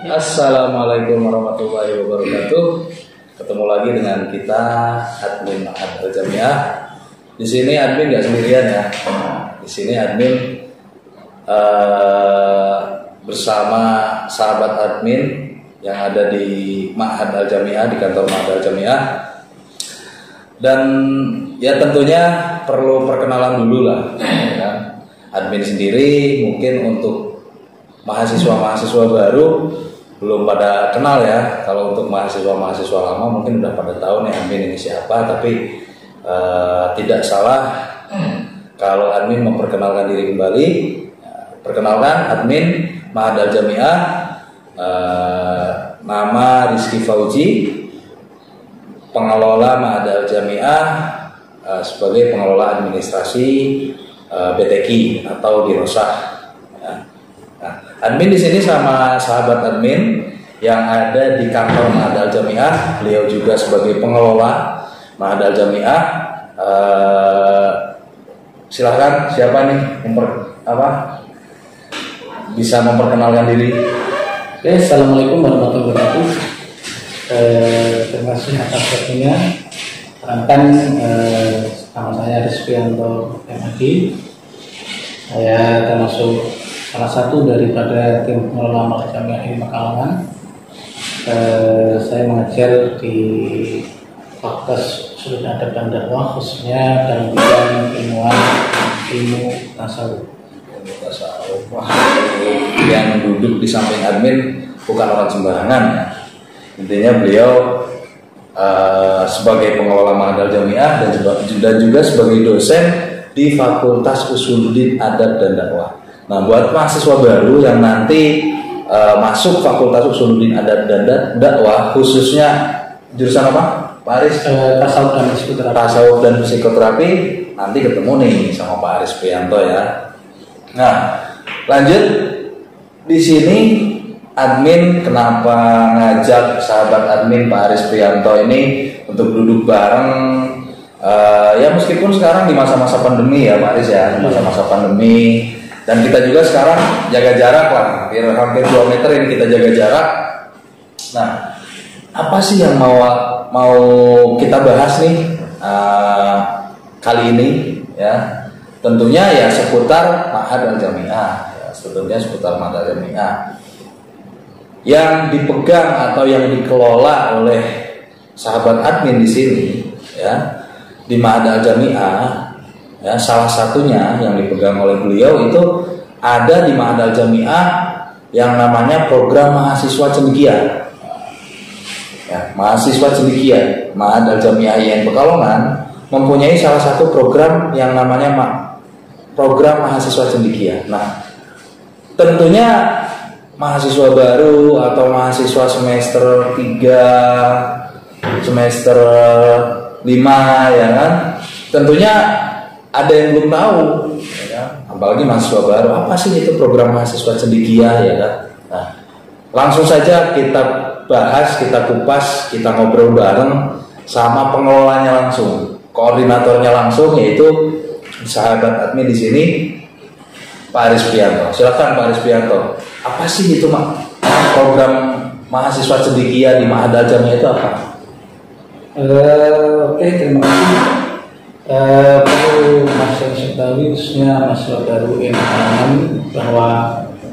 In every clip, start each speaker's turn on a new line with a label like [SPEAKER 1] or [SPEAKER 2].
[SPEAKER 1] Assalamualaikum warahmatullahi wabarakatuh. Ketemu lagi dengan kita admin Ma'had Al-Jami'ah. Di sini admin nggak sendirian ya. Di sini admin bersama sahabat admin yang ada di Ma'had Al-Jami'ah, di kantor Ma'had Al-Jami'ah. Dan ya tentunya perlu perkenalan dulu lah ya. Admin sendiri mungkin untuk mahasiswa-mahasiswa baru belum pada kenal ya. Kalau untuk mahasiswa-mahasiswa lama mungkin udah pada tahu nih admin ini siapa. Tapi tidak salah kalau admin memperkenalkan diri kembali. Perkenalkan, admin Ma'had Al-Jami'ah, nama Rizky Fauji, pengelola Ma'had Al-Jami'ah, sebagai pengelola administrasi BTQ atau Dirosah. Nah, admin di sini sama sahabat admin yang ada di kantor Ma'had Al-Jami'ah. Beliau juga sebagai pengelola Ma'had Al-Jami'ah. Silahkan siapa nih bisa memperkenalkan diri.
[SPEAKER 2] Oke, assalamualaikum warahmatullahi wabarakatuh. Terima kasih atas waktunya. Perkenalkan, nama saya Rizkyanto MAD. Saya termasuk salah satu daripada tim pengelola Ma'had Al-Jami'ah di Pekalongan. Saya mengajar di Fakultas Usul Adab dan Dakwah, khususnya dalam bidang ilmu tasawuf.
[SPEAKER 1] Wah, yang duduk di samping admin bukan orang sembarangan ya. Intinya beliau sebagai pengelola Ma'had Al-Jami'ah dan juga sebagai dosen di Fakultas Usuluddin Adab dan Dakwah. Nah, buat mahasiswa baru yang nanti masuk Fakultas Usuluddin Adab dan Dakwah, khususnya jurusan apa? Pak Aris?
[SPEAKER 2] Tasawuf dan psikoterapi.
[SPEAKER 1] Tasawuf dan psikoterapi. Nanti ketemu nih sama Pak Aris Prianto ya. Nah, lanjut di sini admin kenapa ngajak sahabat admin Pak Aris Prianto ini untuk duduk bareng, ya meskipun sekarang di masa-masa pandemi ya Pak Aris ya, masa-masa pandemi, dan kita juga sekarang jaga jarak lah, hampir 2 meter ini kita jaga jarak. Nah, apa sih yang mau kita bahas nih kali ini ya? Tentunya ya seputar Ma'had Al-Jami'ah, ya, tentunya seputar Ma'had Al-Jami'ah yang dipegang atau yang dikelola oleh sahabat admin di sini ya, di Ma'had Al-Jami'ah ya. Salah satunya yang dipegang oleh beliau itu ada di Ma'had Al-Jami'ah yang namanya program mahasiswa cendekia ya, mahasiswa cendekia. Ma'had Al-Jami'ah IAIN Pekalongan mempunyai salah satu program yang namanya program mahasiswa cendekia. Nah, tentunya mahasiswa baru atau mahasiswa semester 3, semester 5 ya kan, tentunya ada yang belum tahu ya, apalagi mahasiswa baru, apa sih itu program mahasiswa cendekia ya kan. Nah, langsung saja kita bahas, kita kupas, kita ngobrol bareng sama pengelolanya langsung, koordinatornya langsung, yaitu sahabat admin di sini Pak Aris Prianto. Silakan Pak Aris Prianto. Apa sih itu program mahasiswa cendekia di Ma'had Al-Jami'ah itu apa?
[SPEAKER 2] Oke, terima kasih. Perlu mahasiswa ketahui, khususnya mahasiswa baru yang Pekalongan, bahwa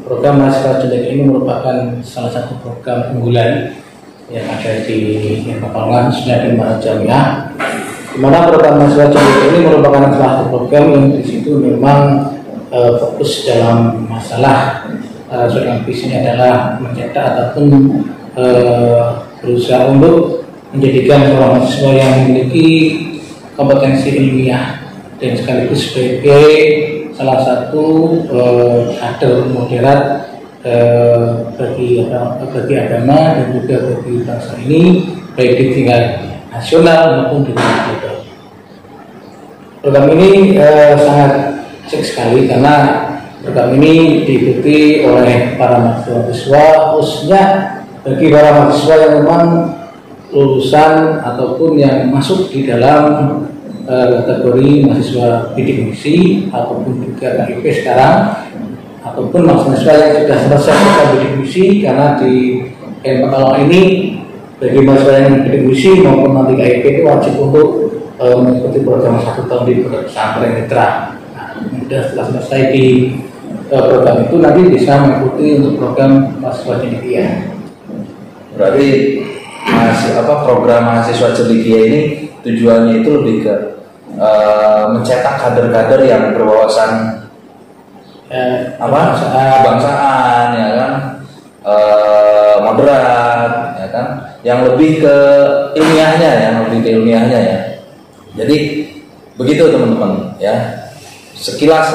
[SPEAKER 2] program mahasiswa cendekia ini merupakan salah satu program unggulan yang ada di Pekalongan, khususnya di Ma'had Al-Jami'ah. Di mana program mahasiswa cendekia ini merupakan salah satu program yang di situ memang fokus dalam masalah soal visinya adalah mencetak ataupun berusaha untuk menjadikan seorang mahasiswa yang memiliki kompetensi ilmiah dan sekaligus sebagai salah satu kader moderat bagi agama dan juga bagi bangsa ini, baik di tingkat nasional maupun di tingkat global. Program ini sangat asik sekali karena program ini diikuti oleh para mahasiswa, khususnya bagi para mahasiswa yang memang lulusan ataupun yang masuk di dalam kategori mahasiswa bidik misi ataupun juga KIP sekarang ataupun mahasiswa yang sudah selesai program bidik misi, karena di Pekalongan ini bagi mahasiswa yang bidik misi maupun nanti KIP itu wajib untuk mengikuti program 1 tahun di pesantren mitra. Nah, kemudian setelah selesai di program itu nanti bisa mengikuti untuk program mahasiswa cendekia.
[SPEAKER 1] Berarti program mahasiswa cendekia ini tujuannya itu lebih ke mencetak kader-kader yang berwawasan kebangsaan, ya kan, moderat, ya kan, yang lebih ke ilmiahnya ya. Jadi begitu teman-teman ya. Sekilas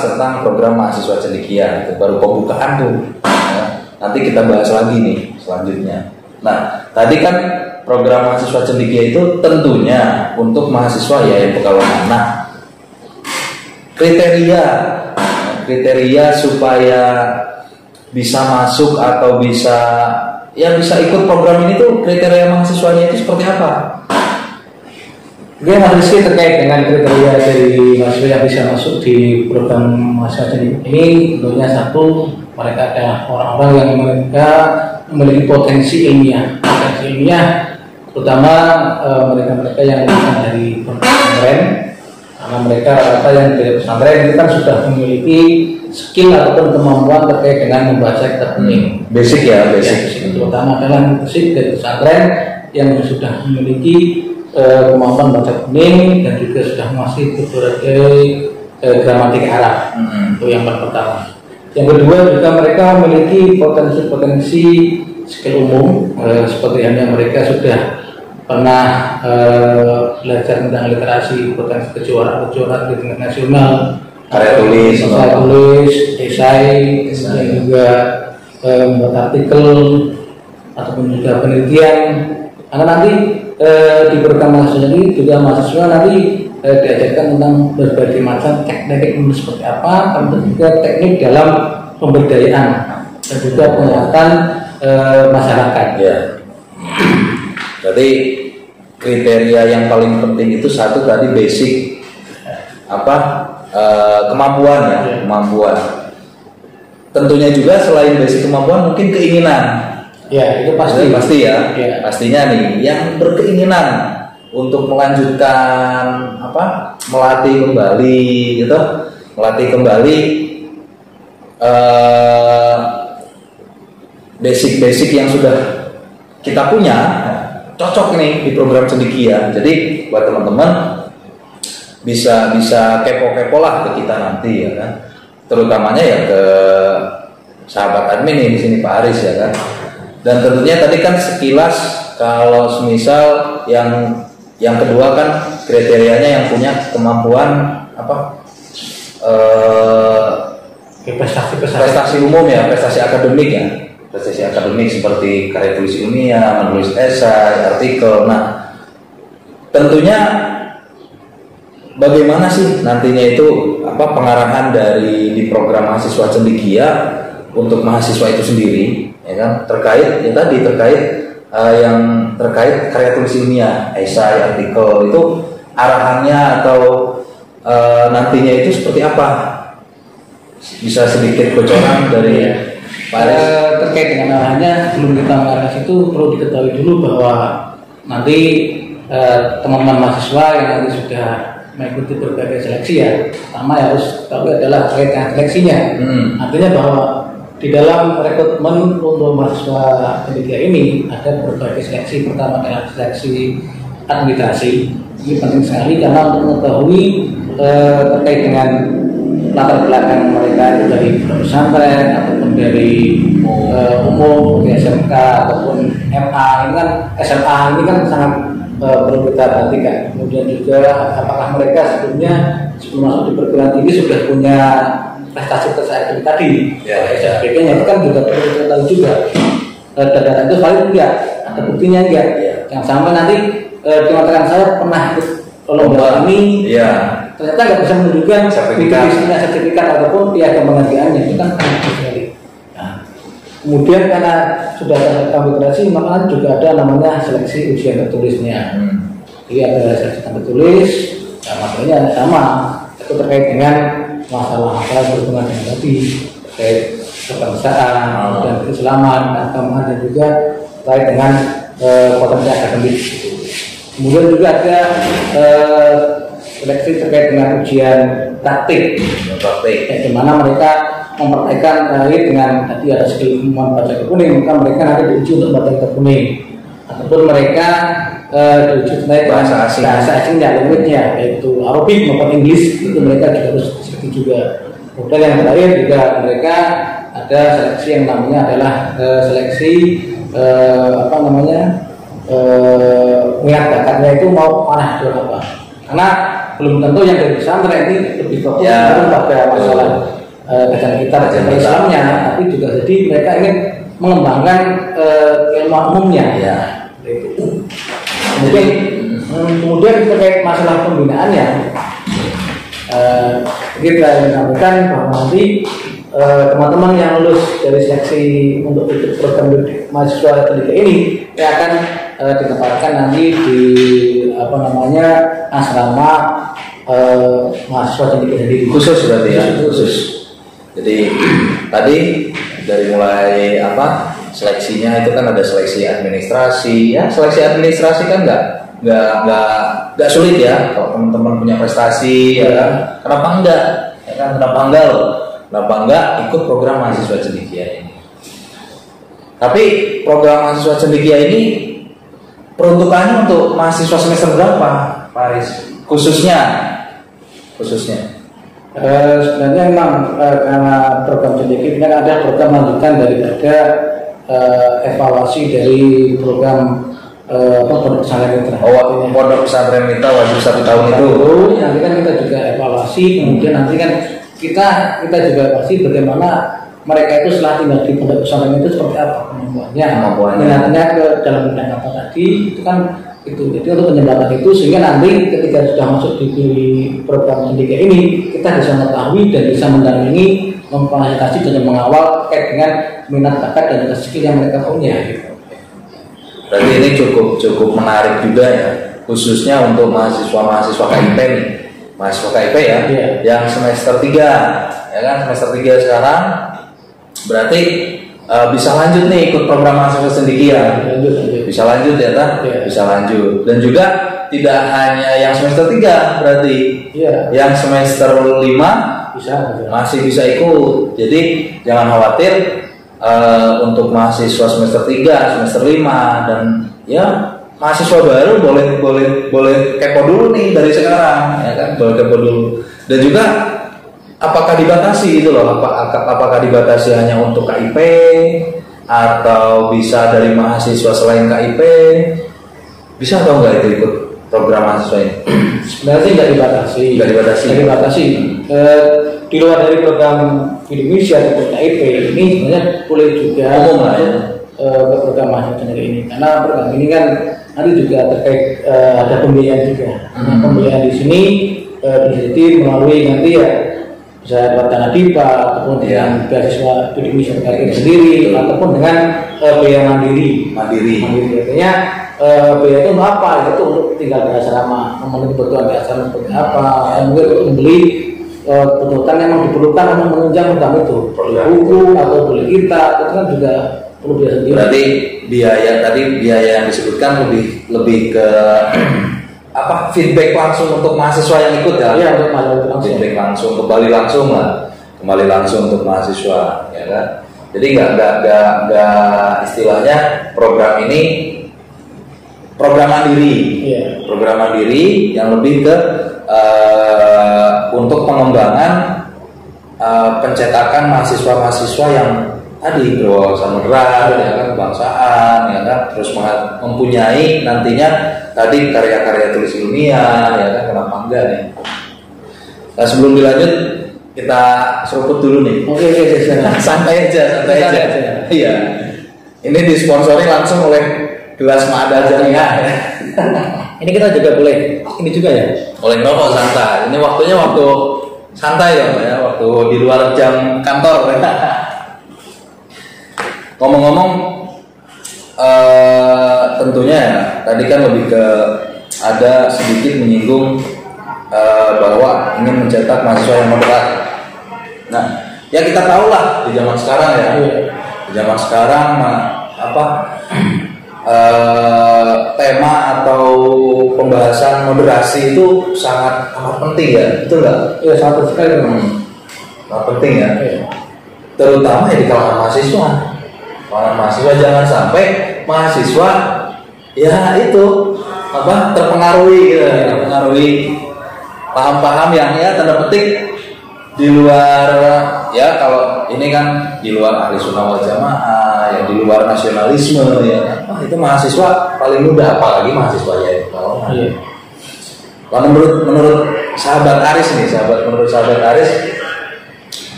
[SPEAKER 1] tentang program mahasiswa cendekia, itu baru pembukaan tuh. Ya. Nanti kita bahas lagi nih selanjutnya. Nah, tadi kan program mahasiswa cendekia itu tentunya untuk mahasiswa ya yang Pekalongan. Nah, kriteria supaya bisa masuk atau bisa ikut program ini tuh, kriteria mahasiswanya itu seperti apa?
[SPEAKER 2] Oke, Mas Rizky, terkait dengan kriteria dari mahasiswa yang bisa masuk di program mahasiswa ini, tentunya satu, mereka adalah orang-orang yang mereka memiliki potensi ilmiah, terutama mereka-mereka yang dari pesantren, karena mereka rata yang dari pesantren itu kan sudah memiliki skill ataupun kemampuan terkait dengan membaca kitab kuning.
[SPEAKER 1] Basic.
[SPEAKER 2] Terutama adalah basic dari pesantren yang sudah memiliki kemampuan baca kuning dan juga sudah menguasai berbagai gramatika Arab. Itu yang pertama. Yang kedua juga mereka memiliki potensi skill umum, seperti halnya mereka sudah pernah belajar tentang literasi, potensi kejuaraan di tingkat nasional,
[SPEAKER 1] karya tulis,
[SPEAKER 2] esai, dan juga membuat artikel ataupun juga penelitian. Karena nanti di program mahasiswa ini juga mahasiswa nanti diajarkan tentang berbagai macam teknik seperti apa, termasuk juga teknik dalam pemberdayaan dan juga penguatan masyarakat.
[SPEAKER 1] Ya. Jadi kriteria yang paling penting itu satu tadi basic kemampuan ya, kemampuan. Tentunya juga selain basic kemampuan mungkin keinginan.
[SPEAKER 2] Ya, itu pasti
[SPEAKER 1] ya. Pastinya nih yang berkeinginan untuk melanjutkan melatih kembali basic yang sudah kita punya, cocok nih di program cendekia. Jadi buat teman-teman bisa kepo lah ke kita nanti ya kan, terutamanya ya ke sahabat admin nih di sini Pak Aris ya kan. Dan tentunya tadi kan sekilas kalau semisal yang kedua kan kriterianya yang punya kemampuan prestasi umum ya, prestasi akademik seperti karya tulis ilmiah, menulis esai, artikel. Nah, tentunya bagaimana sih nantinya itu pengarahan di program mahasiswa cendekia untuk mahasiswa itu sendiri, ya kan, terkait karya tulis ilmiah, esai, artikel, itu arahannya atau nantinya itu seperti apa? Bisa sedikit bocoran dari Pak Aris?
[SPEAKER 2] Terkait dengan arahannya, sebelum kita mengarah situ perlu diketahui dulu bahwa nanti teman-teman mahasiswa yang nanti sudah mengikuti berbagai seleksi ya, pertama yang harus tahu adalah terkait dengan seleksinya. Artinya bahwa di dalam rekrutmen untuk mahasiswa cendekia ini ada berbagai seleksi. Pertama adalah seleksi administrasi. Ini penting sekali karena untuk mengetahui terkait dengan latar belakang mereka itu dari pesantren ataupun dari umum, dari SMK ataupun MA. Ini kan SMA ini kan sangat perlu kita perhatikan. Kemudian juga apakah mereka sebelum masuk di perguruan tinggi sudah punya prestasi tadi, SPK-nya itu kan juga perlu kita tahu juga. Data itu valid enggak? Ada buktinya enggak? Yang sampai nanti dikatakan saya pernah ikut lomba ini, ternyata nggak bisa menunjukkan sertifikat ataupun piagam penghargaannya, itu kan sangat sekali. Kemudian karena sudah ada komputasi, maka juga ada namanya seleksi ujian tertulisnya. Jadi ada seleksi tertulis, materinya sama, itu terkait dengan masalah berhubungan dengan tadi terkait kebangsaan dan keislaman, keagamaan, dan juga terkait dengan potensi akademik. Kemudian juga ada seleksi terkait dengan ujian praktik, di mana mereka mempraktekkan terkait dengan tadi ada skill kemampuan baca kitab kuning, maka mereka nanti diuji untuk baca kitab kuning, ataupun mereka diuji terkait bahasa asingnya, language-nya, yaitu Arabic maupun Inggris, itu mereka juga harus seleksi juga. Kemudian yang terakhir juga mereka ada seleksi yang namanya adalah seleksi minat bakatnya itu mau mana itu apa, karena belum tentu yang dari pesantren ini lebih fokus pada masalah kajian kitab Islamnya, tapi juga jadi mereka ingin mengembangkan ilmu umumnya. Kemudian terkait masalah pembinaannya, kita menyampaikan bahwa nanti teman-teman yang lulus dari seleksi untuk ikut program mahasiswa pendidikan ini akan ditempatkan nanti di asrama mahasiswa pendidikan sendiri,
[SPEAKER 1] khusus berarti ya, khusus. Jadi tadi dari mulai seleksinya itu kan ada seleksi administrasi ya. Seleksi administrasi kan nggak sulit ya kalau teman-teman punya prestasi ya. Kenapa enggak ya kan, kenapa enggak ikut program mahasiswa cendekia ini. Tapi program mahasiswa cendekia ini peruntukannya untuk mahasiswa semester berapa, Pak Aris? Khususnya
[SPEAKER 2] sebenarnya memang karena program cendekia ini ada program lanjutan daripada evaluasi dari program pondok pesantren mitra.
[SPEAKER 1] Pondok pesantren mitra wajib 1 tahun itu.
[SPEAKER 2] Nanti kan kita juga evaluasi, kemudian nanti kan kita juga evaluasi bagaimana mereka itu setelah tinggal di pondok pesantren itu seperti apa kemampuannya, minatnya ke dalam bidang apa tadi, itu kan itu. Jadi untuk penyebabkan itu sehingga nanti ketika sudah masuk di program cendekia ini kita bisa mengetahui dan bisa mendampingi, memfasilitasi dan mengawal terkait dengan minat bakat dan skill yang mereka punya.
[SPEAKER 1] Berarti ini cukup menarik juga ya, khususnya untuk mahasiswa KIP nih, mahasiswa KIP ya, yang semester 3 ya kan, semester 3 sekarang berarti bisa lanjut nih ikut program mahasiswa cendekia. Bisa lanjut ya tak? Bisa lanjut. Dan juga tidak hanya yang semester 3 berarti, yang semester 5 masih bisa ikut. Jadi jangan khawatir untuk mahasiswa semester 3, semester 5 dan ya mahasiswa baru boleh kepo dulu nih dari sekarang ya kan, boleh kepo dulu. Dan juga apakah dibatasi gitu loh, apakah dibatasi hanya untuk KIP atau bisa dari mahasiswa selain KIP, bisa atau enggak itu ikut program mahasiswa ini?
[SPEAKER 2] Sebenarnya sih nggak dibatasi. Di luar dari program Indonesia atau KIP ini sebenarnya boleh juga
[SPEAKER 1] umum lah ya,
[SPEAKER 2] ke program mahasiswa ini, karena program ini kan nanti juga terkait ada pembiayaan juga. Pembiayaan di sini jadi melalui nanti ya bisa lewat dana DIPA ataupun dengan beasiswa Indonesia sendiri ataupun dengan biaya mandiri. Artinya biaya itu apa? Itu untuk tinggal di asrama, memenuhi kebutuhan di asrama seperti apa? Mungkin untuk membeli kebutuhan yang memang diperlukan untuk menunjang program itu, buku atau beli kitab, itu kan juga perlu biaya sendiri.
[SPEAKER 1] Berarti biaya yang disebutkan lebih ke feedback langsung untuk mahasiswa yang ikut ya?
[SPEAKER 2] Iya, untuk mahasiswa
[SPEAKER 1] feedback langsung, kembali langsung untuk mahasiswa, ya kan? Jadi nggak istilahnya program ini program mandiri yang lebih ke untuk pengembangan pencetakan mahasiswa yang tadi berwawasan moderat, ya kan, kebangsaan, ya kan, terus mempunyai nantinya tadi karya-karya tulis ilmiah, ya kan, kenapa enggak nih? Nah, sebelum dilanjut kita seruput dulu nih.
[SPEAKER 2] Oke,
[SPEAKER 1] santai aja. Iya. Ini disponsori langsung oleh gelas Mada Jaya.
[SPEAKER 2] Ini kita juga boleh, ini juga ya?
[SPEAKER 1] Boleh ngerokok santai. Ini waktunya waktu santai ya, waktu di luar jam kantor. Ngomong-ngomong, tentunya ya, tadi kan lebih ke ada sedikit menyinggung bahwa ingin mencetak mahasiswa yang moderat. Nah, Ya kita tahu lah di zaman sekarang ya. Di zaman sekarang tema atau pembahasan moderasi itu sangat amat penting ya, betul nggak?
[SPEAKER 2] Iya, sangat sekali.
[SPEAKER 1] Sangat penting ya. Terutama ya di kalangan mahasiswa. Kalangan mahasiswa jangan sampai mahasiswa ya itu terpengaruhi gitu, terpengaruhi paham-paham yang ya tanda petik di luar, ya kalau ini kan di luar ahli sunnah wal jamaah, ya di luar nasionalisme ya. Itu mahasiswa paling mudah, apalagi mahasiswa ya kalau menurut sahabat Aris nih, menurut sahabat Aris,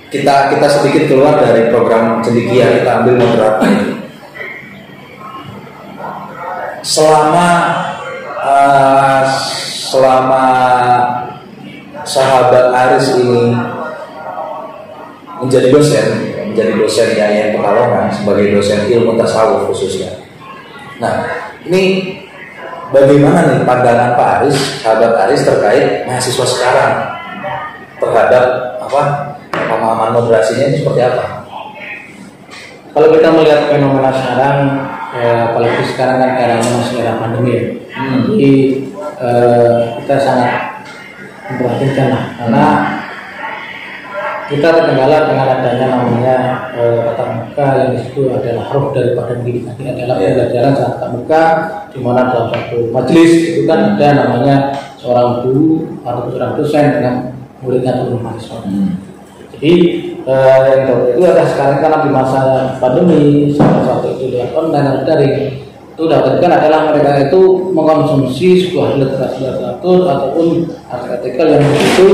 [SPEAKER 1] kita sedikit keluar dari program cendekia, kita ambil moderat ini. Selama sahabat Aris ini menjadi dosen Yayan Pekalongan sebagai dosen ilmu tasawuf khususnya. Nah, ini bagaimana nih pandangan Pak Aris, sahabat Aris terkait mahasiswa sekarang terhadap pemahaman moderasinya ini seperti apa?
[SPEAKER 2] Kalau kita melihat fenomena sekarang, apalagi sekarang kan eranya masih era pandemi ya. Jadi kita sangat memperhatikan lah, karena kita terkendala dengan adanya namanya tatap muka, yang disitu adalah roh daripada pendidikan. Ini adalah pembelajaran saat tatap muka, di mana dalam satu majelis itu kan ada namanya seorang guru atau seorang dosen dengan muridnya atau mahasiswa. Jadi yang itu ada sekarang karena di masa pandemi, salah satu itu lihat online atau daring, itu dapatkan adalah mereka itu mengkonsumsi sebuah literatur ataupun artikel yang itu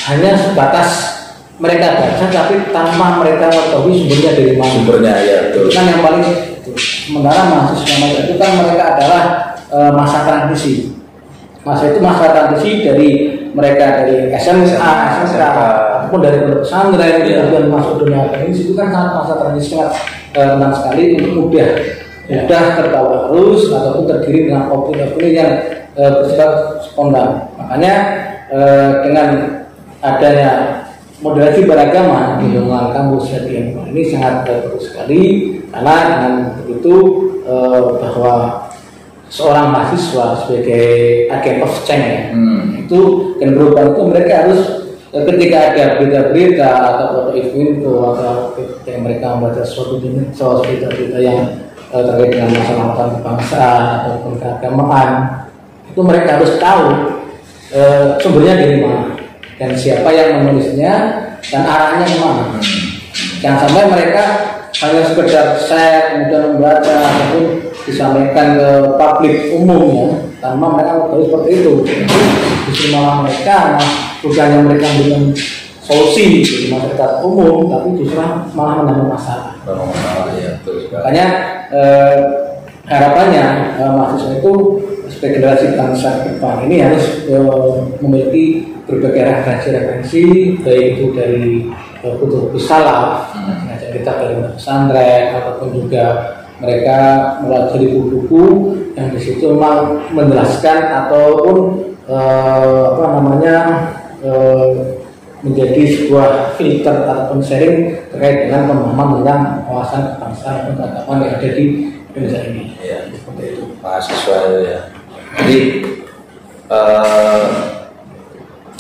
[SPEAKER 2] hanya sebatas mereka baca, tapi tanpa mereka mengetahui sumbernya dari mana.
[SPEAKER 1] Sumbernya ya, betul.
[SPEAKER 2] Itu kan yang paling itu. Sementara mahasiswa itu kan mereka adalah masa transisi. Masa transisi dari mereka dari SMA, SMK, ataupun dari pesantren, kemudian masuk dunia akademis, itu kan sangat masa transisi sangat tenang sekali, untuk mudah tertawarus ataupun tergiring dengan opini-opini yang bersifat spontan. Makanya dengan adanya moderasi beragama di lingkungan kampus ini sangat bagus sekali, karena dengan begitu bahwa seorang mahasiswa sebagai agen of change itu dan perubahan itu mereka harus ketika ada berita-berita atau foto-info atau ketika mereka membaca suatu berita-berita yang terkait dengan masalah kebangsaan ataupun keagamaan, itu mereka harus tahu sumbernya dari mana dan siapa yang menulisnya dan arahnya kemana. Jangan sampai mereka hanya sekedar share kemudian membaca ataupun disampaikan ke publik umumnya tanpa mereka mengetahui seperti itu. Justru malah mereka bukannya mereka memberikan solusi di masyarakat umum, tapi justru malah menambah masalah. Makanya harapannya mahasiswa itu sebagai generasi bangsa depan ini harus memiliki berbagai referensi, baik itu dari buku salaf, kita dari pesantren ataupun juga mereka mempelajari buku-buku yang di situ memang menjelaskan ataupun menjadi sebuah filter ataupun sharing terkait dengan pemahaman tentang wawasan kebangsaan dan keagamaan yang ada di Indonesia ini.
[SPEAKER 1] Ya, seperti itu. Mahasiswa ya. Jadi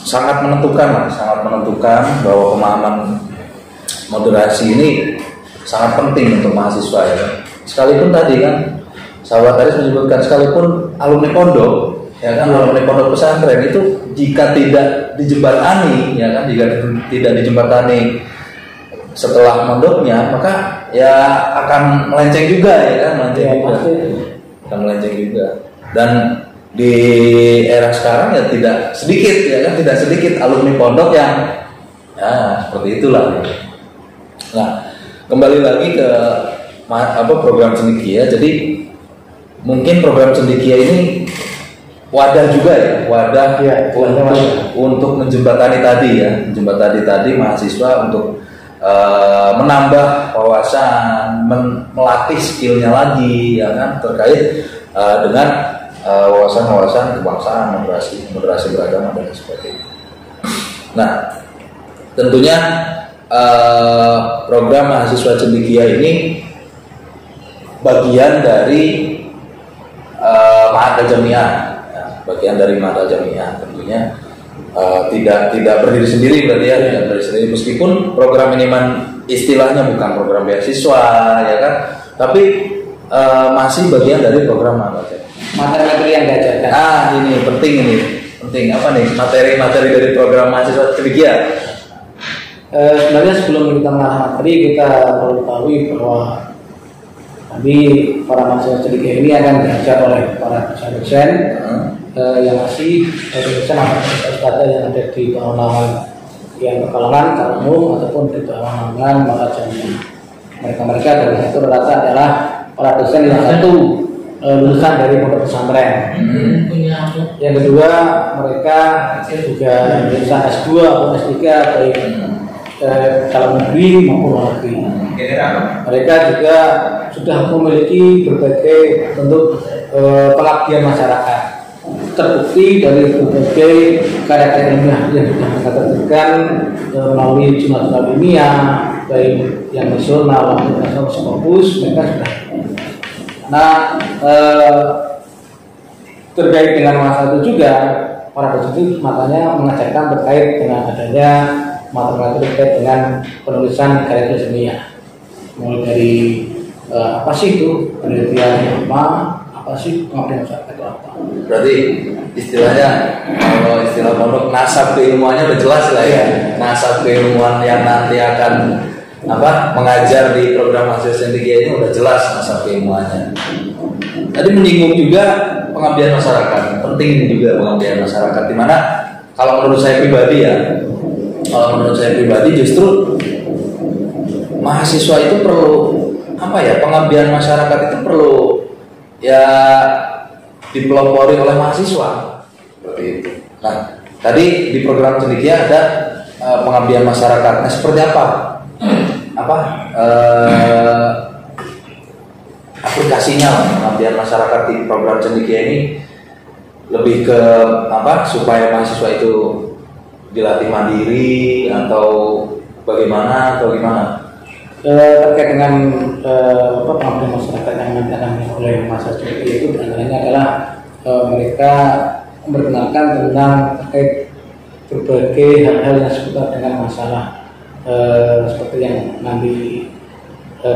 [SPEAKER 1] sangat menentukan bahwa pemahaman moderasi ini sangat penting untuk mahasiswa ya. Sekalipun tadi kan sahabat Aris menyebutkan sekalipun alumni pondok ya kan, alumni pondok pesantren itu jika tidak dijembatani ya kan, jika tidak dijembatani setelah mondoknya, maka ya akan melenceng juga ya kan, akan melenceng juga. Dan di era sekarang ya tidak sedikit alumni pondok yang ya seperti itulah. Nah, kembali lagi ke program cendekia. Jadi mungkin program cendekia ini wadah juga ya, untuk menjembatani tadi mahasiswa untuk menambah wawasan, melatih skillnya lagi ya kan, terkait dengan wawasan kebangsaan, moderasi beragama dan sebagainya. Nah, tentunya program mahasiswa cendekia ini bagian dari Mahad Al-Jamiah, ya, bagian dari Mahad Al-Jamiah tentunya tidak berdiri sendiri berarti ya, tidak berdiri sendiri meskipun program ini istilahnya bukan program beasiswa ya kan, tapi masih bagian dari program Mahad Al-Jamiah.
[SPEAKER 2] Materi-materi yang diajarkan.
[SPEAKER 1] Ini penting apa nih materi-materi dari program mahasiswa cendekia?
[SPEAKER 2] Sebenarnya sebelum kita mengenal materi, kita perlu tahu bahwa nanti para mahasiswa cendekia ini akan diajar oleh para dosen yang masih dosen atau yang ada di bawah naungan yang berkalangan kalau umum ataupun di bawah naungan Mahad Al-Jamiah. Mereka dari satu rata adalah para dosen yang satu lulusan dari pondok pesantren. Yang kedua, mereka juga lulusan S2 atau S3 baik dalam negeri maupun luar negeri. Mereka juga sudah memiliki berbagai bentuk pengabdian masyarakat. Terbukti dari berbagai karya ilmiah yang sudah mereka terbitkan melalui jurnal ilmiah baik yang nasional maupun internasional, mereka sudah. Nah, terkait dengan masalah itu juga para dosen itu makanya mengajarkan terkait dengan adanya materi terkait dengan penulisan karya ilmiah, mulai dari apa sih itu penelitian apa sih pengabdian masyarakat itu apa.
[SPEAKER 1] Berarti istilahnya kalau istilah pondok nasab keilmuannya udah jelas lah ya, nasab keilmuan yang nanti akan mengajar di program mahasiswa cendekia ini udah jelas nasab keilmuannya. Tadi menyinggung juga pengabdian masyarakat, penting juga pengabdian masyarakat, dimana kalau menurut saya pribadi justru mahasiswa itu perlu pengabdian masyarakat itu perlu ya dipelopori oleh mahasiswa seperti itu. Nah, tadi di program cendekia ada pengabdian masyarakat. Nah, seperti apa aplikasinya pengabdian masyarakat di program cendekia ini? Lebih ke supaya mahasiswa itu dilatih mandiri atau bagaimana atau gimana?
[SPEAKER 2] Terkait dengan pengabdian masyarakat yang nanti akan oleh mahasiswa cendekia itu antaranya adalah mereka memperkenalkan tentang terkait berbagai hal-hal yang seputar dengan masalah seperti yang nanti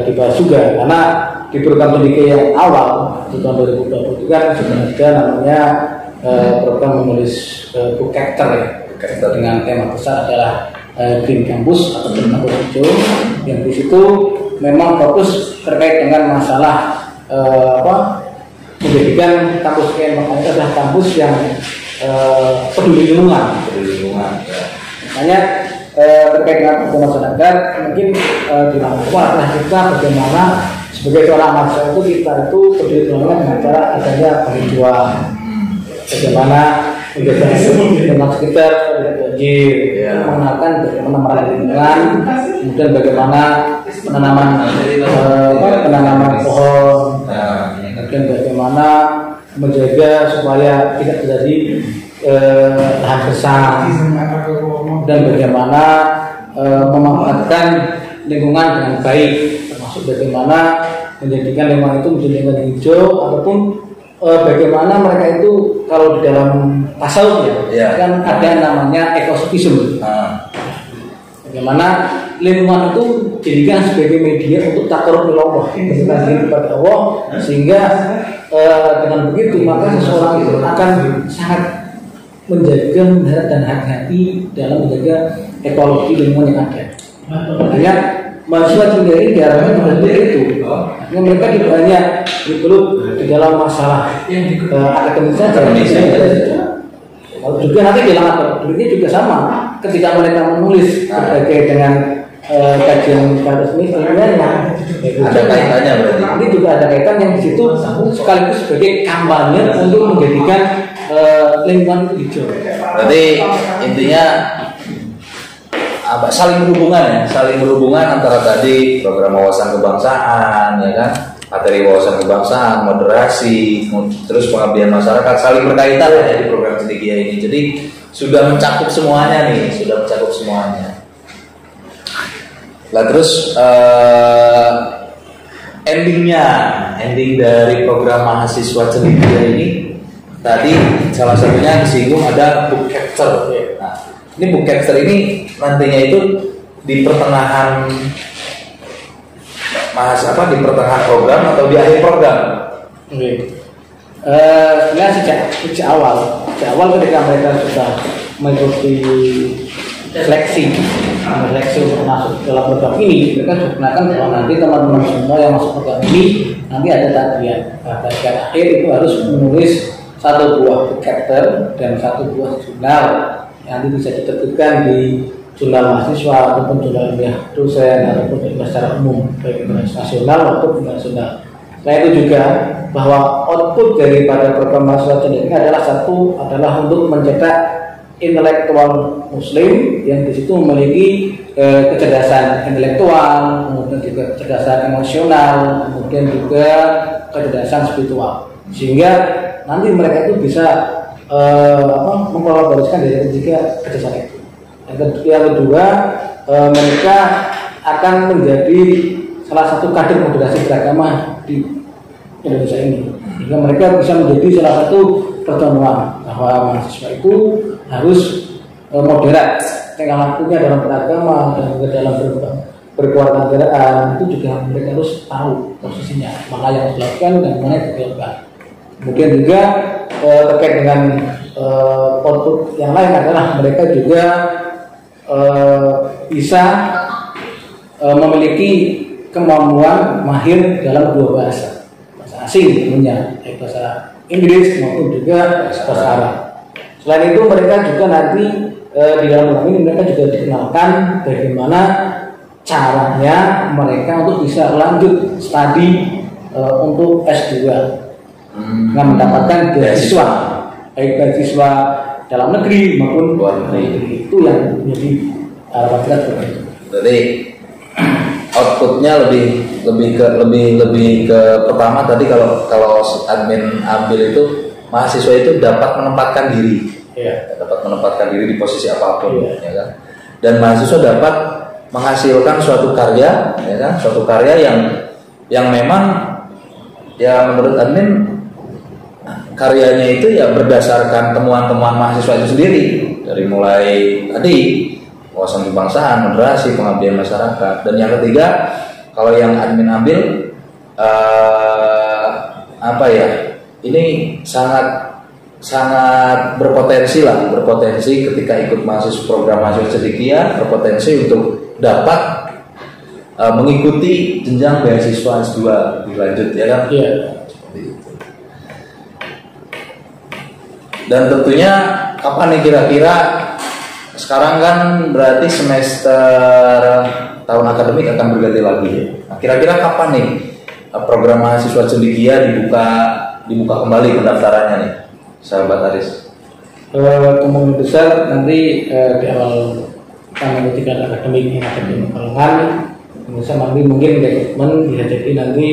[SPEAKER 2] dibahas juga, karena di program cendekia yang awal di tahun 2020 kan sudah ada namanya program menulis book chapter dengan tema besar adalah Green Campus atau Green Campus hijau, yang di situ memang fokus terkait dengan masalah menjadikan kampus UGM itu adalah kampus yang peduli lingkungan. Makanya terkait dengan masyarakat mungkin dilakukan adalah kita bagaimana sebagai seorang mahasiswa itu kita itu peduli lingkungan dengan cara adanya penghijauan, bagaimana menjaga lingkungan sekitar tidak banjir, mengenalkan bagaimana merawat lingkungan, kemudian bagaimana penanaman pohon, kemudian bagaimana menjaga supaya tidak terjadi lahan besar, dan bagaimana memanfaatkan lingkungan dengan baik, termasuk bagaimana menjadikan lingkungan itu menjadi lingkungan hijau, ataupun bagaimana mereka itu kalau di dalam tasawuf kan ada namanya ekosistem. Bagaimana lingkungan itu dijadikan sebagai media untuk takarrub ilallah, mendekatkan kepada Allah, sehingga dengan begitu maka seseorang itu akan sangat menjaga dan hati-hati dalam menjaga ekologi lingkungan yang ada. Makanya mahasiswa cendekia ini diarahkan seperti itu. Artinya mereka tidak hanya bergelut di dalam masalah akademis saja. Juga nanti di dalam akademiknya juga sama. Ketika mereka menulis berbagai dengan kajian akademis ilmiahnya,
[SPEAKER 1] ada kaitannya berarti.
[SPEAKER 2] Nanti juga ada kaitan yang di situ sekaligus sebagai kampanye untuk menjadikan lingkungan itu hijau.
[SPEAKER 1] Berarti intinya saling berhubungan antara tadi program wawasan kebangsaan, ya kan, materi wawasan kebangsaan, moderasi, terus pengabdian masyarakat, saling berkaitan ya di program cendekia ini. Jadi sudah mencakup semuanya nih, sudah mencakup semuanya. Lah terus ending dari program mahasiswa cendekia ini tadi salah satunya disinggung ada book capture. Nah, ini book capture ini nantinya itu di pertengahan di pertengahan program atau di akhir program?
[SPEAKER 2] Oke. Sebenarnya sejak awal ketika mereka sudah mengikuti seleksi untuk masuk dalam program ini, mereka sudah kenakan bahwa nanti teman-teman semua yang masuk program ini nanti ada tagihan. Bagian akhir itu harus menulis 1 buah book capture dan 1 buah jurnal yang nanti bisa diterbitkan di jurnal mahasiswa ataupun jurnal ilmiah dosen ataupun ilmiah secara umum baik internasional maupun internasional. Selain itu juga bahwa output daripada program mahasiswa cendekia adalah untuk mencetak intelektual muslim yang di situ memiliki kecerdasan intelektual, kemudian juga kecerdasan emosional, kemudian juga kecerdasan spiritual, sehingga nanti mereka itu bisa mengkolaborasikan dari ketiga kecerdasan itu. Yang kedua, mereka akan menjadi salah satu kader moderasi beragama di Indonesia ini, sehingga mereka bisa menjadi salah satu pertemuan bahwa mahasiswa itu harus moderat tingkah lakunya dalam beragama dan juga dalam berkewarganegaraan. Itu juga mereka harus tahu posisinya, mana yang harus dilakukan dan mana yang tidak dilakukan. Kemudian juga terkait dengan output yang lain adalah mereka juga bisa memiliki kemampuan mahir dalam 2 bahasa asing tentunya, bahasa Inggris maupun juga bahasa Arab. Selain itu mereka juga nanti di dalam program ini mereka juga dikenalkan bagaimana caranya mereka untuk bisa lanjut studi untuk S2 dengan mendapatkan beasiswa, baik beasiswa dalam negeri maupun luar negeri. Itu yang menjadi harapan kita seperti itu.
[SPEAKER 1] Jadi outputnya lebih ke pertama tadi kalau admin ambil itu mahasiswa itu dapat menempatkan diri, dapat menempatkan diri di posisi apapun, ya kan? Dan mahasiswa dapat menghasilkan suatu karya, ya kan? Suatu karya yang memang ya menurut admin karyanya itu ya berdasarkan temuan-temuan mahasiswa itu sendiri, dari mulai tadi wawasan kebangsaan, moderasi, pengabdian masyarakat. Dan yang ketiga, kalau yang admin ambil ini sangat berpotensi ketika ikut program mahasiswa cendekia, berpotensi untuk dapat mengikuti jenjang beasiswa S2 lebih lanjut, ya kan?
[SPEAKER 2] Iya.
[SPEAKER 1] Seperti itu. Dan tentunya kapan nih kira-kira? Sekarang kan berarti semester tahun akademik akan berganti lagi. Nah, kira-kira kapan nih program mahasiswa cendekia dibuka kembali pendaftarannya nih, sahabat Aris?
[SPEAKER 2] Kemungkinan besar nanti di awal tahun tingkat akademik yang ada di Pekalongan, bisa nanti mungkin rekrutmen bisa jadi nanti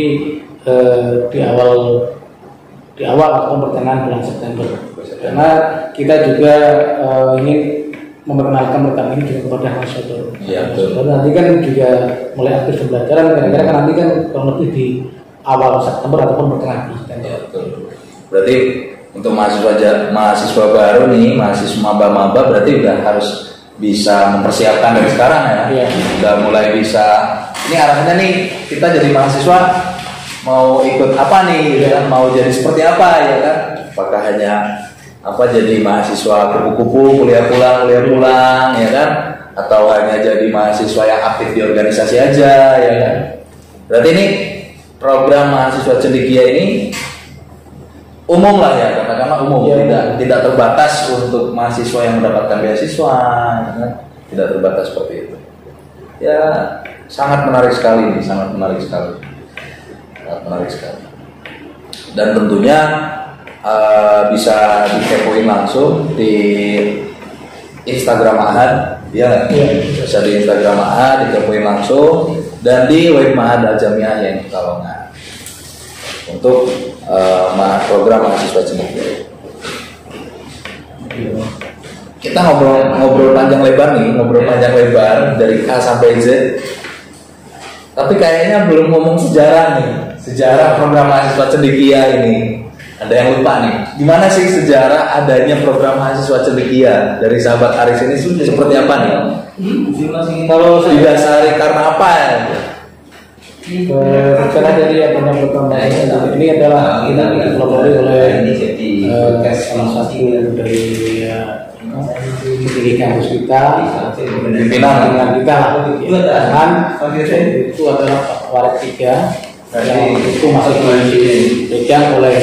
[SPEAKER 2] di awal atau pertengahan bulan September. Karena kita juga ingin memperkenalkan program ini juga kepada mahasiswa.
[SPEAKER 1] Iya, betul.
[SPEAKER 2] Nanti kan juga mulai aktif pembelajaran, kira-kira kan nanti kan kurang lebih di awal September ataupun pertengahan September.
[SPEAKER 1] Ya, betul. Berarti untuk mahasiswa baru nih, mahasiswa maba-maba berarti udah harus bisa mempersiapkan dari sekarang ya.
[SPEAKER 2] Iya.
[SPEAKER 1] Udah mulai bisa. Ini arahnya nih kita jadi mahasiswa mau ikut apa nih, ya kan? Mau jadi seperti apa, ya kan? Apakah hanya jadi mahasiswa kupu-kupu kuliah pulang ya kan, atau hanya jadi mahasiswa yang aktif di organisasi aja, ya kan? Berarti ini program mahasiswa cendekia ini umum lah ya, katakanlah umum, tidak terbatas untuk mahasiswa yang mendapatkan beasiswa, ya kan? Tidak terbatas seperti itu. Ya sangat menarik sekali. Dan tentunya bisa dikepoin langsung di Instagram Ahad, bisa di Instagram Ahad dikepoin langsung, dan di web Ma'had Al-Jamiah yang di Pekalongan untuk program mahasiswa cendekia. Kita ngobrol panjang lebar nih, ngobrol panjang lebar dari A sampai Z. Tapi kayaknya belum ngomong sejarah nih, sejarah program mahasiswa cendekia ini. Ada yang lupa nih, gimana sih sejarah adanya program mahasiswa cendekia dari sahabat Aris ini seperti apa nih? Kalau didasari karena apa ya?
[SPEAKER 2] Secara dari adanya program mahasiswa ini adalah kita dipelopori oleh salah satu dari pendiri kampus kita, pimpinan kita itu adalah Pak Warid 3 yang itu masih dipegang oleh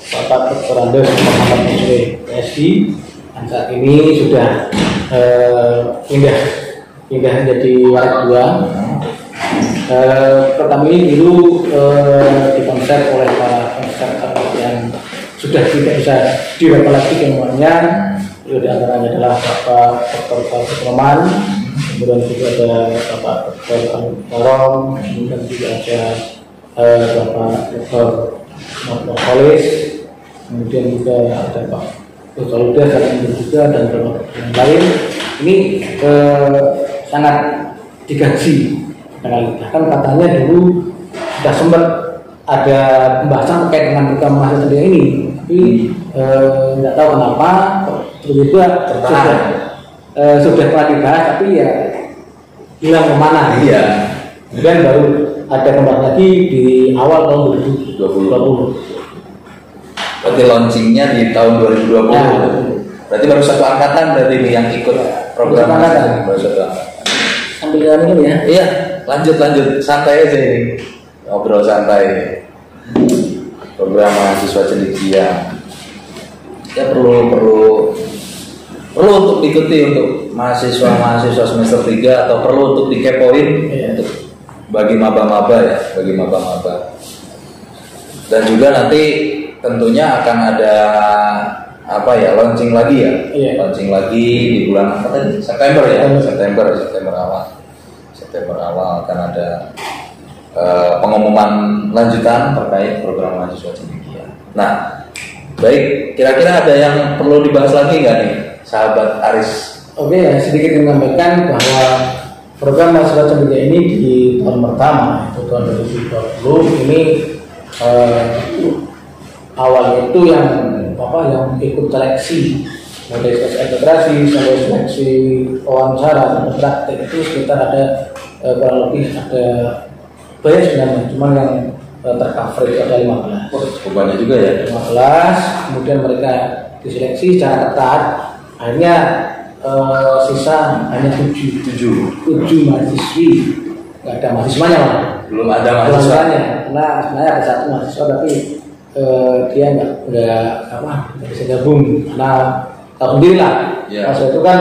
[SPEAKER 2] Bapak Dr. Andes Muhammad Musli PSI, dan saat ini sudah pindah menjadi Warid 2. Pertama ini dulu dikonsep oleh para konservator yang sudah tidak bisa direpel lagi semuanya. Itu diantaranya adalah Bapak Dr. Farid Roman, kemudian juga ada Bapak Dr. Ron, kemudian juga ada Bapak Dr. Mokolis, kemudian juga ada Pak Dr. Luda dan juga dan beberapa yang lain. Ini sangat digaji. Bahkan katanya dulu sudah sempat ada pembahasan terkait dengan program mahasiswa ini, tapi tidak tahu kenapa juga sudah pernah dibahas, tapi ya hilang kemana.
[SPEAKER 1] Iya.
[SPEAKER 2] Kemudian baru ada kembali lagi di awal tahun 2020.
[SPEAKER 1] Berarti launchingnya di tahun 2020. Ya. Berarti baru satu angkatan berarti ini yang ikut program angkatan. Baru satu angkatan.
[SPEAKER 2] Sambil jalan ini ya.
[SPEAKER 1] Iya, lanjut santai aja ini. Ngobrol santai. Program mahasiswa cendekia. Ya perlu untuk diikuti untuk mahasiswa semester 3 atau perlu untuk dikepoin untuk bagi maba-maba ya, bagi maba-maba. Dan juga nanti tentunya akan ada launching lagi ya. Iya. Launching lagi di bulan apa tadi? September ya. September awal akan ada pengumuman lanjutan terkait program mahasiswa cendekia. Nah, baik, kira-kira ada yang perlu dibahas lagi nggak nih, sahabat Aris?
[SPEAKER 2] Oke, sedikit menyampaikan bahwa program mahasiswa cendekia ini di tahun pertama, itu tahun 2020 ini awalnya itu yang ikut seleksi, mulai seleksi integrasi sampai seleksi wawancara dan praktek itu sekitar ada kurang lebih ada banyak sebenarnya, cuma yang tercover itu ada 15.
[SPEAKER 1] Cukup banyak juga ya.
[SPEAKER 2] 15, kemudian mereka diseleksi secara ketat. Akhirnya sisa hanya 7 mahasiswi. Nggak ada mahasiswanya malah.
[SPEAKER 1] Belum ada mahasiswanya.
[SPEAKER 2] Karena sebenarnya ada satu mahasiswa tapi dia nggak bisa gabung karena tahu sendiri lah. Mahasiswa itu kan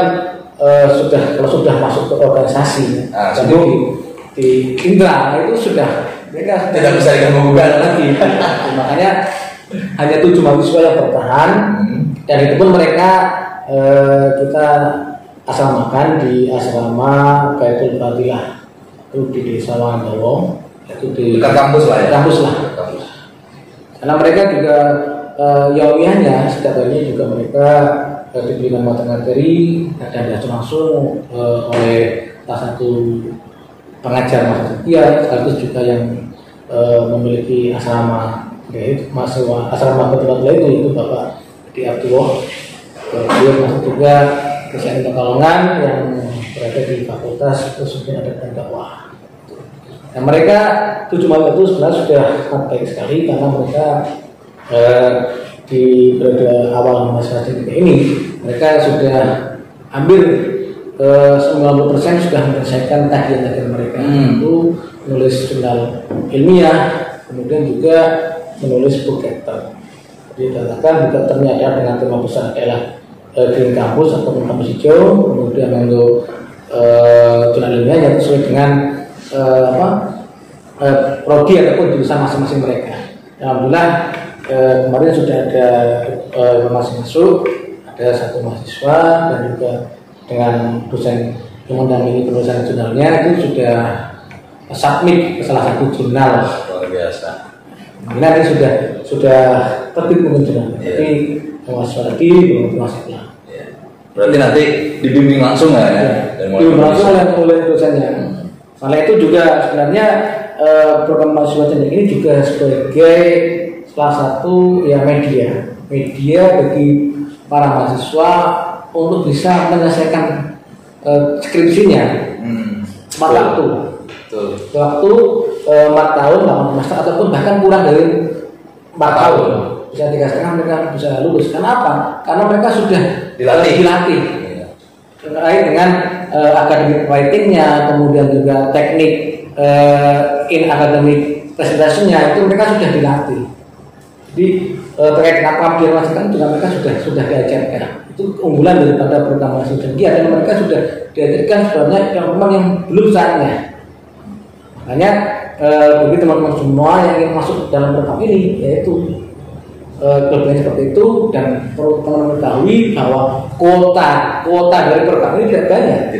[SPEAKER 2] kalau sudah masuk ke organisasi, di Indra itu sudah mereka
[SPEAKER 1] tidak bisa diganggu-gugat lagi.
[SPEAKER 2] Makanya hanya 7 mahasiswa yang bertahan, dan itu pun mereka kita asramakan di asrama Baitul Fadilah itu di Desa Wandowo, itu di
[SPEAKER 1] dekat kampus lah ya.
[SPEAKER 2] Kampus lah. Karena mereka juga yaumiyahnya setiap harinya juga mereka diberikan materi dan diatur langsung oleh salah satu pengajar mahasiswa sekaligus juga yang memiliki asrama, yaitu mahasiswa asrama Baitul Fadilah itu Bapak Di Abdullah. Dia masuk juga Kesehatan Pekalongan yang berada di Fakultas Kesehatan dan Dakwah. Nah, mereka 7 mahasiswa itu sebenarnya sudah sangat baik sekali karena mereka di periode awal mahasiswa ini mereka sudah hampir 90% sudah menyelesaikan kajian mereka, itu menulis jurnal ilmiah, kemudian juga menulis book chapter. Jadi katakan juga ternyata dengan tema besar adalah Green Campus atau kampus hijau, kemudian untuk jurnal ilmiahnya sesuai dengan prodi ataupun jurusan masing-masing mereka. Alhamdulillah kemarin sudah ada informasi masuk, ada 1 mahasiswa dan juga dengan dosen yang mendampingi penulisan jurnalnya itu sudah submit ke salah satu jurnal.
[SPEAKER 1] Luar biasa.
[SPEAKER 2] Nah, ini sudah terbit mungkin jurnalnya, tapi mahasiswa tadi belum masuk lah.
[SPEAKER 1] Berarti nanti dibimbing langsung ya?
[SPEAKER 2] Dibimbing langsung oleh dosennya. Karena itu juga sebenarnya program mahasiswa cendekia ini juga sebagai salah satu ya media bagi para mahasiswa untuk bisa menyelesaikan skripsinya 4 waktu. Waktu 4 tahun, 8 semester ataupun bahkan kurang dari 4 tahun. Bisa 3,5 mereka bisa lulus. Kenapa? Karena mereka sudah dilatih. Terkait dengan academic writing-nya, kemudian juga teknik in academic presentation-nya itu mereka sudah dilatih. Jadi terkait dengan pengabdian masyarakat juga mereka sudah diajarkan. Itu keunggulan daripada program mahasiswa cendekia, dan mereka sudah diajarkan sebenarnya yang belum saatnya. Makanya bagi teman-teman semua yang ingin masuk dalam program ini, yaitu kelebihannya seperti itu, dan perlu teman-teman ketahui bahwa kuota dari program ini tidak banyak.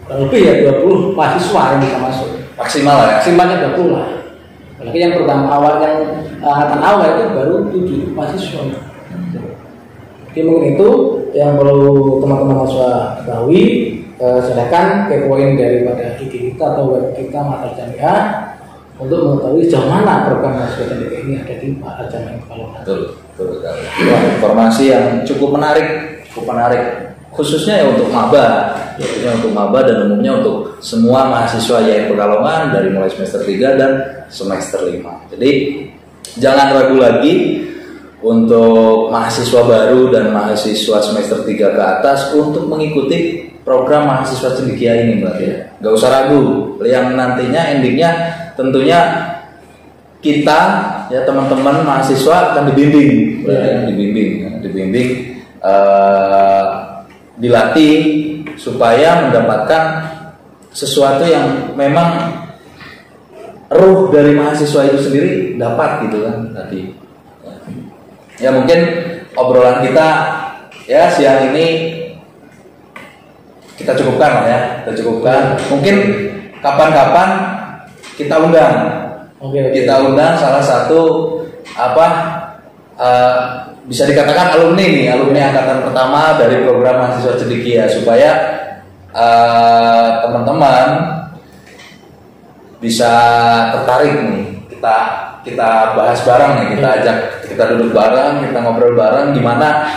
[SPEAKER 2] Lebih ya 20 mahasiswa yang bisa masuk.
[SPEAKER 1] Maksimal ya?
[SPEAKER 2] Maksimalnya 20 lah. Apalagi yang pertama awal, yang angkatan awal itu baru 7 mahasiswa. Jadi mungkin itu yang perlu teman-teman mahasiswa ketahui. Sedangkan kepoin daripada IG kita atau web kita Ma'had Al-Jami'ah untuk mengetahui sejauh mana program mahasiswa cendekia ini ada di Ma'had Al-Jami'ah Pekalongan.
[SPEAKER 1] Betul sekali. Informasi yang cukup menarik, khususnya ya untuk maba, dan umumnya untuk semua mahasiswa YAIN Pekalongan dari mulai semester 3 dan semester 5. Jadi jangan ragu lagi untuk mahasiswa baru dan mahasiswa semester 3 ke atas untuk mengikuti program mahasiswa cendekia ini, Mbak ya. Gak usah ragu, yang nantinya endingnya tentunya kita ya teman-teman mahasiswa akan dibimbing, dilatih supaya mendapatkan sesuatu yang memang ruh dari mahasiswa itu sendiri dapat gitu kan tadi. Ya mungkin obrolan kita ya siang ini kita cukupkan lah ya, Mungkin kapan-kapan kita undang. Kita undang salah satu bisa dikatakan alumni angkatan pertama dari program mahasiswa cendekia, supaya teman-teman bisa tertarik nih. Kita bahas bareng nih, kita duduk bareng, kita ngobrol bareng gimana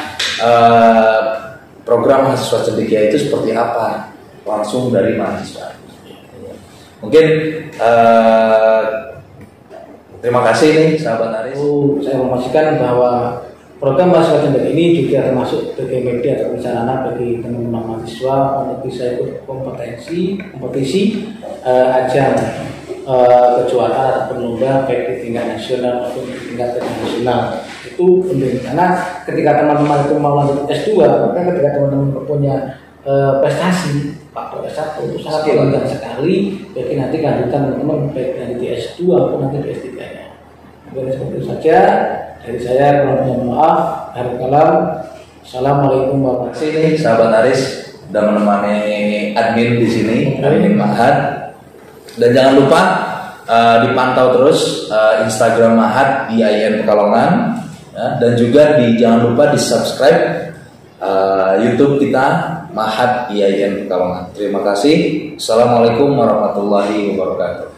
[SPEAKER 1] program mahasiswa cendekia itu seperti apa langsung dari mahasiswa. Mungkin terima kasih nih sahabat Aris.
[SPEAKER 2] Saya memastikan bahwa program mahasiswa cendekia ini juga termasuk sebagai media atau sarana bagi teman-teman mahasiswa untuk bisa ikut kompetisi ajang kejuaraan ataupun lomba baik di tingkat nasional maupun di tingkat internasional. Itu penting karena ketika teman-teman itu mau lanjut S2, maka ketika teman-teman punya prestasi faktor S1 itu sangat penting sekali bagi nanti kelanjutan teman-teman baik nanti di S2 maupun nanti di S3-nya. Mungkin seperti itu saja dari saya. Kalau punya maaf, harap kalam. Assalamualaikum warahmatullahi wabarakatuh.
[SPEAKER 1] Ini sahabat Aris sudah menemani admin di sini, admin Ma'had. Dan jangan lupa dipantau terus Instagram Ma'had YAIN Pekalongan, ya, dan juga jangan lupa di subscribe YouTube kita Ma'had YAIN Pekalongan. Terima kasih. Assalamualaikum warahmatullahi wabarakatuh.